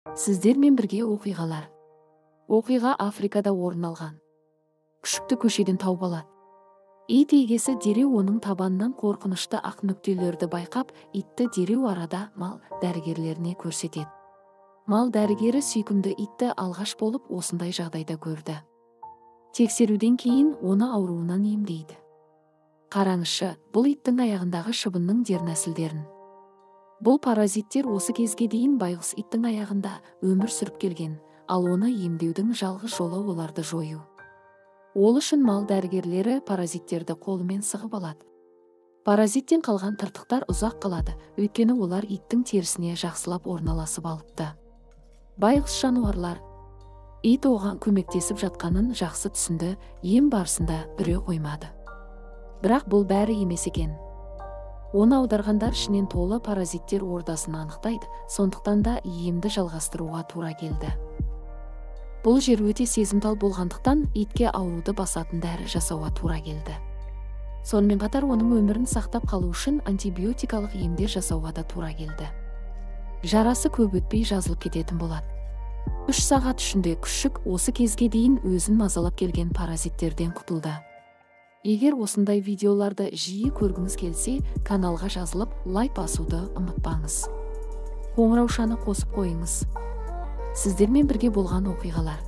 Сіздермен бірге оқиғалар. Оқиға Африкада орын алған. Күшікті көшеден тауып алады. Ит егесі дереу оның табанынан қорқынышты ақ нүктелерді байқап, итті дереу арада мал дәрігерлеріне көрсетеді. Мал дәрігері сүйкімді итті алғаш болып осындай жағдайда көрді. Тексеруден кейін оны ауруынан емдейді. Қараңызшы, бұл иттің аяғындағы шыбынның дернәсілдерін. Бұл паразиттер осы кезге дейін байғұс иттің аяғында өмір сүріп келген, ал оны емдеудің жалғыз жолы оларды жою. Ол үшін мал дәрігерлері паразиттерді қолымен сығып алады. Паразиттен қалған тыртықтар ұзақ қалады, өйткені олар иттің терісіне жақсылап орналасып алыпты. Байғұс жануарлар ит оған көмектесіп жатқанын жақсы түсінді, ем барысында үре қоймады. Бірақ бұл бәрі емес екен. Оны аударғандар ішінен толы паразиттер ордасын анықтайды, сондықтан да емді жалғастыруға тура келді. Бұл жер өте сезімтал болғандықтан итке ауруды басатын дәрі жасауға тура келді. Сонымен қатар оның өмірін сақтап қалу үшін антибиотикалық емдер жасауға да тура келді. Жарасы көп өтпей жазылып кететін болады. 3 сағат ішінде күшік осы кезге дейін өзін мазалап келген паразиттерден құтылды. Егер осындай видеоларды жиі көргіңіз келсе, каналға жазылып, лайк басуды ұмытпаңыз. Қоңыраушаны қосып қойыңыз. Сіздермен бірге болған оқиғалар.